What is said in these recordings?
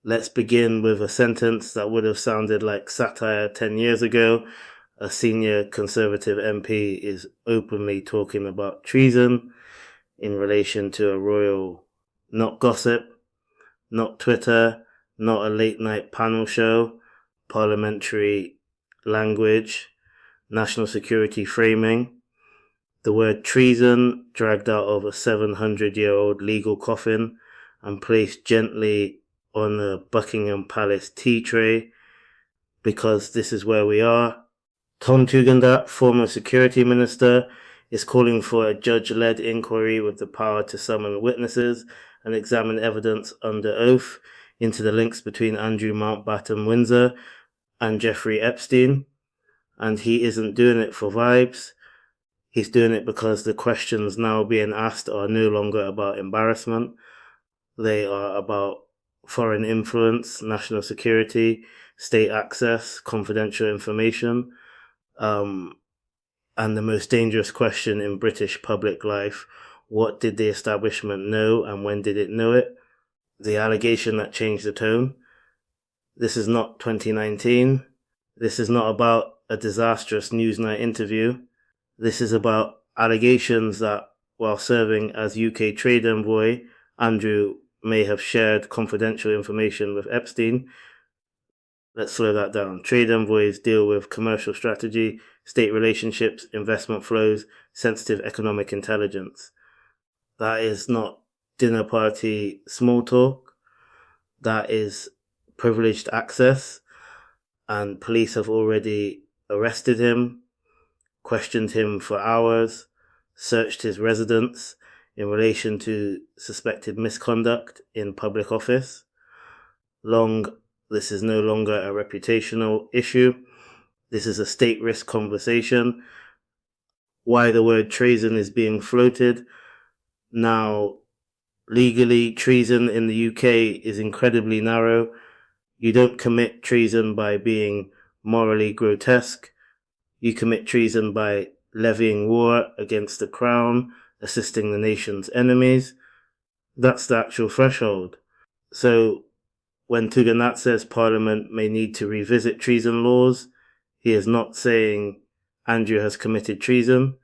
Let's begin with a sentence that would have sounded like satire 10 years ago. A senior Conservative MP is openly talking about treason in relation to a royal, not gossip, not Twitter, not a late night panel show, parliamentary language, national security framing. The word treason dragged out of a 700-year-old legal coffin and placed gently on a Buckingham Palace tea tray, because this is where we are. Tom Tugendhat, former security minister, is calling for a judge-led inquiry with the power to summon witnesses and examine evidence under oath into the links between Andrew Mountbatten Windsor and Jeffrey Epstein. And he isn't doing it for vibes. He's doing it because the questions now being asked are no longer about embarrassment. They are about foreign influence, national security, state access, confidential information. And the most dangerous question in British public life: what did the establishment know and when did it know it? The allegation that changed the tone. This is not 2019. This is not about a disastrous Newsnight interview. This is about allegations that, while serving as UK trade envoy, Andrew may have shared confidential information with Epstein. Let's slow that down. Trade envoys deal with commercial strategy, state relationships, investment flows, sensitive economic intelligence. That is not dinner party small talk. That is privileged access. And police have already arrested him, questioned him for hours, searched his residence in relation to suspected misconduct in public office. This is no longer a reputational issue. This is a state risk conversation. Why the word treason is being floated. Now, legally, treason in the UK is incredibly narrow. You don't commit treason by being morally grotesque. You commit treason by levying war against the crown, assisting the nation's enemies. That's the actual threshold. So when Tugendhat says Parliament may need to revisit treason laws, he is not saying Andrew has committed treason.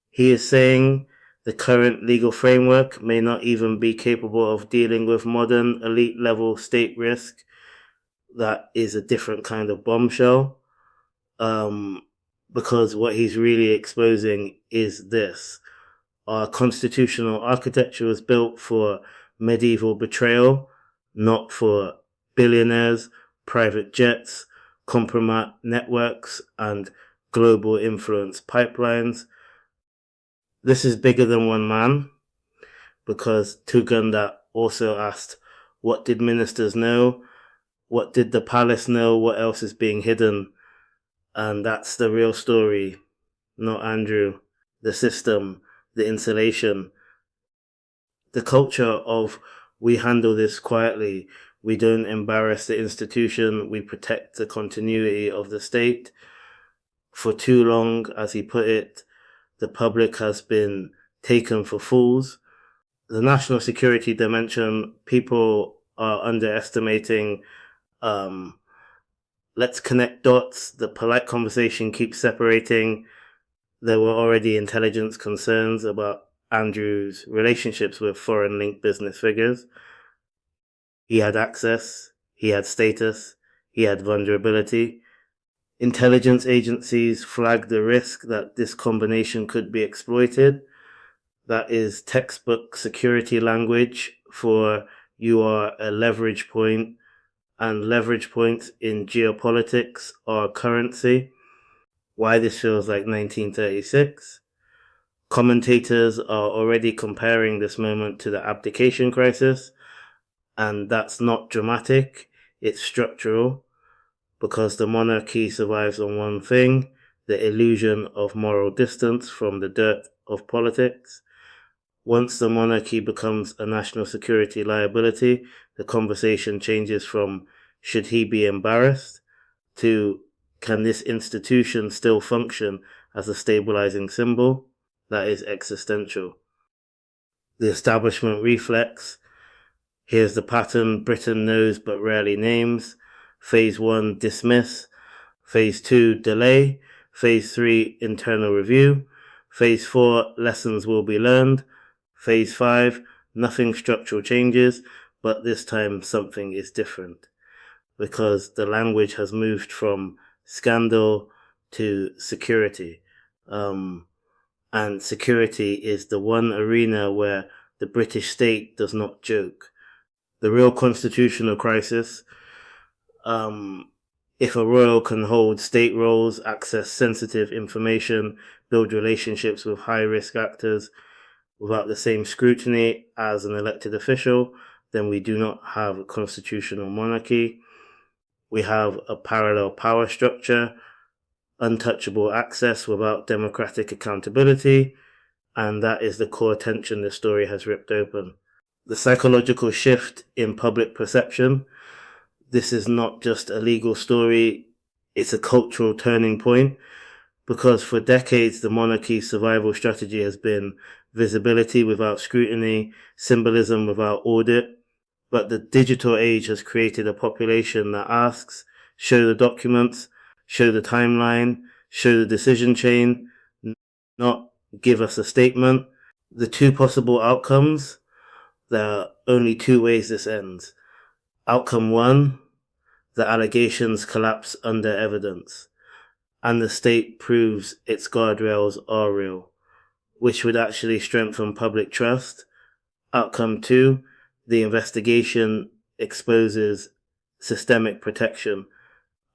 He is saying the current legal framework may not even be capable of dealing with modern elite level state risk. That is a different kind of bombshell. Because what he's really exposing is this. Our constitutional architecture was built for medieval betrayal, not for billionaires, private jets, compromat networks, and global influence pipelines. This is bigger than one man, because Tugendhat also asked, what did ministers know? What did the palace know? What else is being hidden? And that's the real story, not Andrew. The system, the insulation, the culture of we handle this quietly, we don't embarrass the institution, we protect the continuity of the state. For too long, as he put it, the public has been taken for fools. The national security dimension, people are underestimating. Let's connect dots. The polite conversation keeps separating. There were already intelligence concerns about Andrew's relationships with foreign-linked business figures. He had access, he had status, he had vulnerability. Intelligence agencies flagged the risk that this combination could be exploited. That is textbook security language for you are a leverage point, and leverage points in geopolitics are currency. Why this feels like 1936? Commentators are already comparing this moment to the abdication crisis, and that's not dramatic, it's structural, because the monarchy survives on one thing: the illusion of moral distance from the dirt of politics. Once the monarchy becomes a national security liability, the conversation changes from should he be embarrassed to can this institution still function as a stabilizing symbol? That is existential. The establishment reflex. Here's the pattern: Britain knows but rarely names. Phase 1, dismiss. Phase 2, delay. Phase 3, internal review. Phase 4, lessons will be learned. Phase 5, nothing structural changes, but this time something is different. Because the language has moved from scandal to security. And security is the one arena where the British state does not joke. The real constitutional crisis, if a royal can hold state roles, access sensitive information, build relationships with high-risk actors without the same scrutiny as an elected official, then we do not have a constitutional monarchy. We have a parallel power structure, untouchable access without democratic accountability, and that is the core tension this story has ripped open. The psychological shift in public perception. This is not just a legal story, it's a cultural turning point, because for decades the monarchy's survival strategy has been visibility without scrutiny, symbolism without audit. But the digital age has created a population that asks, show the documents, show the timeline, show the decision chain, not give us a statement. The two possible outcomes, there are only two ways this ends. Outcome 1, the allegations collapse under evidence, and the state proves its guardrails are real, which would actually strengthen public trust. Outcome 2, the investigation exposes systemic protection.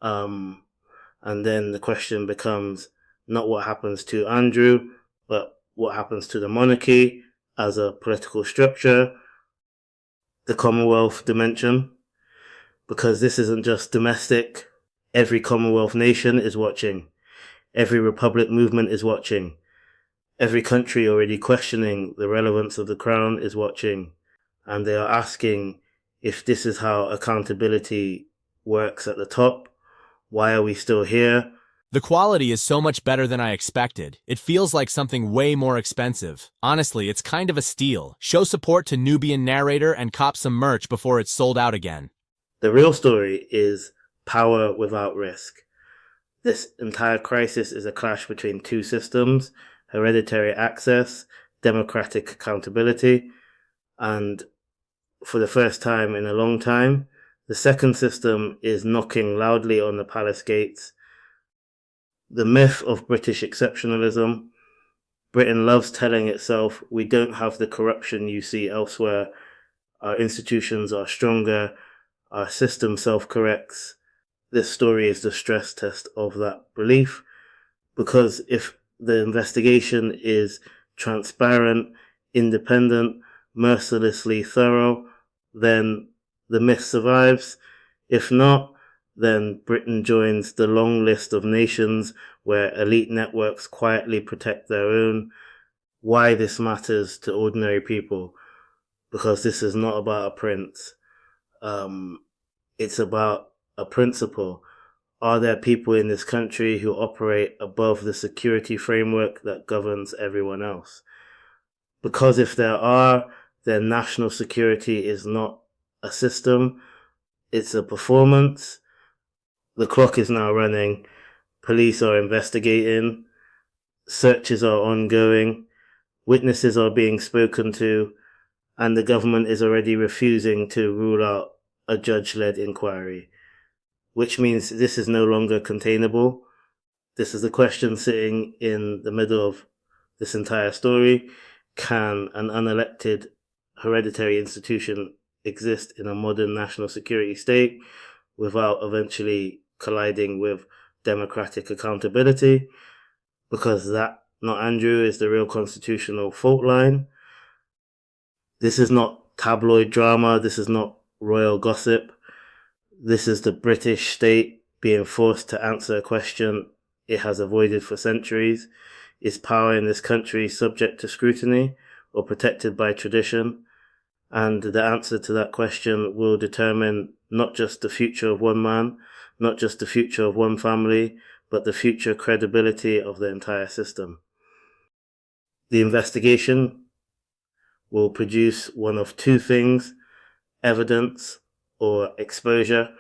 And then the question becomes not what happens to Andrew, but what happens to the monarchy as a political structure, the Commonwealth dimension, because this isn't just domestic. Every Commonwealth nation is watching. Every Republic movement is watching. Every country already questioning the relevance of the crown is watching. And they are asking, if this is how accountability works at the top, why are we still here? The quality is so much better than I expected. It feels like something way more expensive. Honestly, it's kind of a steal. Show support to Nubian narrator and cop some merch before it's sold out again. The real story is power without risk. This entire crisis is a clash between two systems: hereditary access, democratic accountability, and for the first time in a long time, the second system is knocking loudly on the palace gates. The myth of British exceptionalism. Britain loves telling itself, we don't have the corruption you see elsewhere. Our institutions are stronger. Our system self-corrects. This story is the stress test of that belief, because if the investigation is transparent, independent, mercilessly thorough, then the myth survives. If not, then Britain joins the long list of nations where elite networks quietly protect their own. Why this matters to ordinary people? Because this is not about a prince. It's about a principle. Are there people in this country who operate above the security framework that governs everyone else? Because if there are, then national security is not a system, it's a performance. The clock is now running. Police are investigating. Searches are ongoing. Witnesses are being spoken to. And the government is already refusing to rule out a judge-led inquiry, which means this is no longer containable. This is the question sitting in the middle of this entire story. Can an unelected hereditary institution exist in a modern national security state without eventually colliding with democratic accountability? Because that, not Andrew, is the real constitutional fault line. This is not tabloid drama. This is not royal gossip. This is the British state being forced to answer a question it has avoided for centuries. Is power in this country subject to scrutiny or protected by tradition? And the answer to that question will determine not just the future of one man, not just the future of one family, but the future credibility of the entire system. The investigation will produce one of two things: evidence or exposure.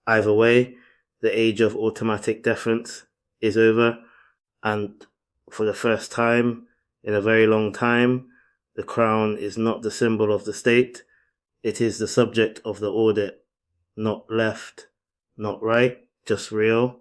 Either way, the age of automatic deference is over, and for the first time in a very long time, the crown is not the symbol of the state. It is the subject of the audit, not left, not right, just real.